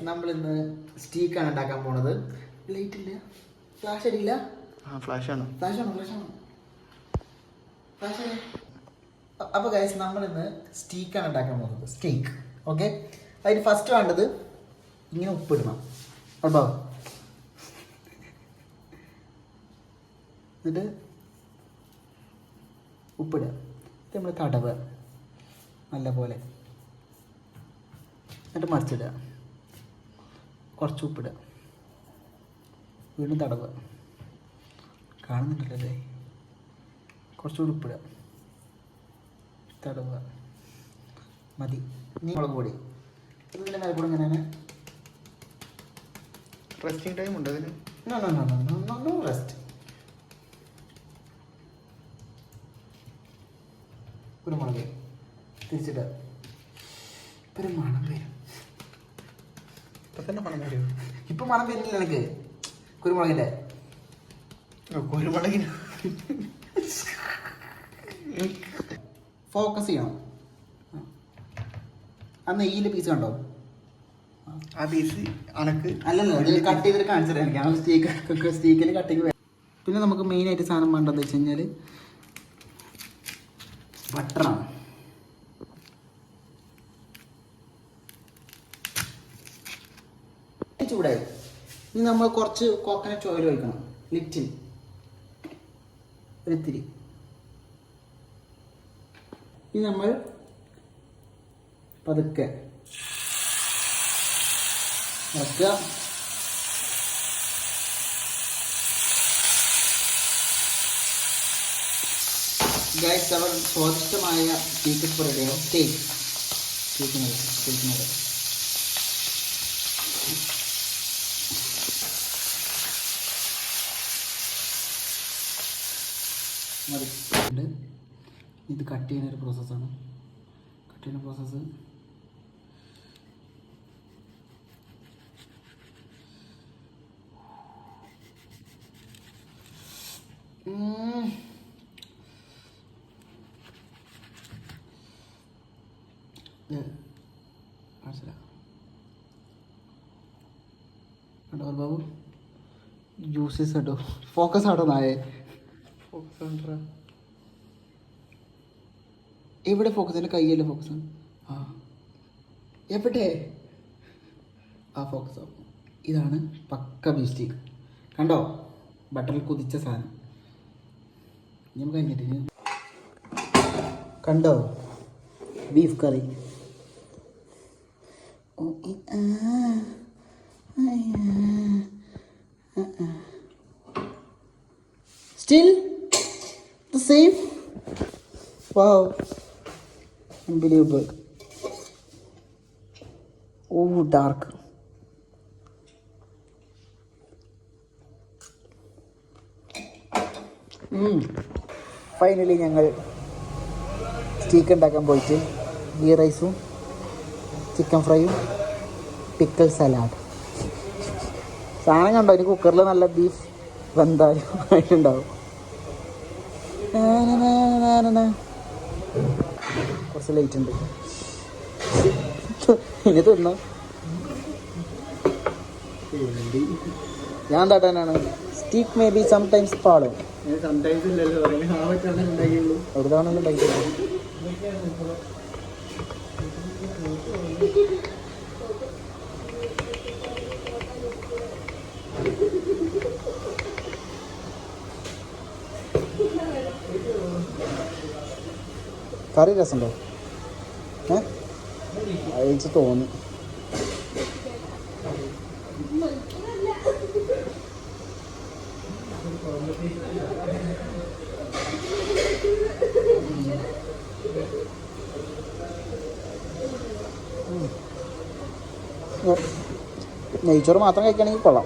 നമ്മളിന്ന് സ്റ്റീക്കാണ് ഉണ്ടാക്കാൻ പോണത്. ലൈറ്റ് ഇല്ല, ഫ്ലാഷ് അടിയില്ല. ഫ്ലാഷാണോ? അപ്പോൾ ഗൈസ് നമ്മളിന്ന് സ്റ്റീക്കാണ് ഉണ്ടാക്കാൻ പോകുന്നത്. സ്റ്റീക്ക്. ഓക്കെ, അതിന് ഫസ്റ്റ് വേണ്ടത് ഇങ്ങനെ ഉപ്പിടണം കേട്ടോ. എന്നിട്ട് ഉപ്പിടുക, ഇത് നമ്മൾ തടവുക നല്ല പോലെ, എന്നിട്ട് മറിച്ചിടുക, കുറച്ച് ഉപ്പിടുക, വീണ്ടും തടവുക, കാണുന്നുണ്ടല്ലേ, കുറച്ചുകൂടി ഉപ്പിടുക, തടവുക, മതി. ഇനി മുളക് പൊടി ഇതിൻ്റെ മേലെ കൂടെ ഇങ്ങനെ. റെസ്റ്റിംഗ് ടൈം ഉണ്ട് അതിന്? No rest. കുരുമുളക് തിരിച്ചിട്ട് ഇപ്പം ഒരു മണം വരും. ഇപ്പം തന്നെ മണം വരും? ഇപ്പം മണം വരുന്നില്ല എനിക്ക് കുരുമുളകിൻ്റെ. കുരുമുളകിന് ഫോക്കസ് ചെയ്യണം. ആ നെയ്യിൻ്റെ പീസ് കണ്ടോ? ആ പീസ് അനക്ക് അല്ലല്ലോ, അത് കട്ട് ചെയ്തിട്ട് കാണിച്ചു തരാം എനിക്ക്. ആ സ്റ്റീക്കിന് കട്ടിങ്. പിന്നെ നമുക്ക് മെയിനായിട്ട് സാധനം വേണ്ടതെന്ന് വെച്ച് കഴിഞ്ഞാൽ ബട്ടറാണ്. ചൂടായി. ഇനി നമ്മൾ കുറച്ച് കോക്കനട്ട് ഓയിൽ ഒഴിക്കണം, ലിറ്റിൽ ഒരിത്തിരി. ഇനി നമ്മൾ പതുക്കെ ഇറക്കുക. ഗൈസ്, അവർ സ്വാദിഷ്ടമായ സ്റ്റീക്ക് ഇപ്പോൾ റെഡിയാവും. കേൾക്കുന്നത് മതി. ഇത് കട്ട് ചെയ്യുന്ന ഒരു പ്രോസസ്സാണ്. കട്ട് ചെയ്യുന്ന പ്രോസസ്സ് കേട്ടോ ബാബു, ജ്യൂസസ് കേട്ടോ. ഫോക്കസ് ആട്ടോ നായേ. ഫോക്കസ് എവിടെ? ഫോക്കസ് എൻ്റെ കയ്യല്ലേ ഫോക്കസ്. ആ എവിടെ? ആ ഫോക്കസ്. ഇതാണ് പക്ക ബീഫ് സ്റ്റീക്ക്. കണ്ടോ, ബട്ടറിൽ കുതിച്ച സാധനം. ഞാൻ കഴിഞ്ഞിട്ട് കണ്ടോ beef curry. Still the same? Wow, unbelievable. Oh, dark. Finally ഞങ്ങൾ സ്റ്റീക്ക് ഉണ്ടാക്കാൻ പോയിട്ട് ഗീ റൈസും ചിക്കൻ ഫ്രൈയും പിക്കിൾ സലാഡ്. സാധനം കണ്ടോ? ഇനി കുക്കറിൽ നല്ല ബീഫ് വെന്താലും ആയിട്ടുണ്ടാവും. കുറച്ച് ലേറ്റ് ഉണ്ട്. ഇനി തിന്നോ. ഞാൻ തട്ടാനാണ് സ്റ്റീക്ക് മേ ബി സംടൈംസ് പാടും സംടൈംസ് ഇല്ലല്ലോ ഉണ്ടാക്കിയുള്ളൂ ഒരു തവണ ഉണ്ടാക്കിയത്. കറി രസമുണ്ടോ? അയച്ച് തോന്നി. നെയ്ച്ചോറ് മാത്രം കഴിക്കുകയാണെങ്കിൽ കൊള്ളാം.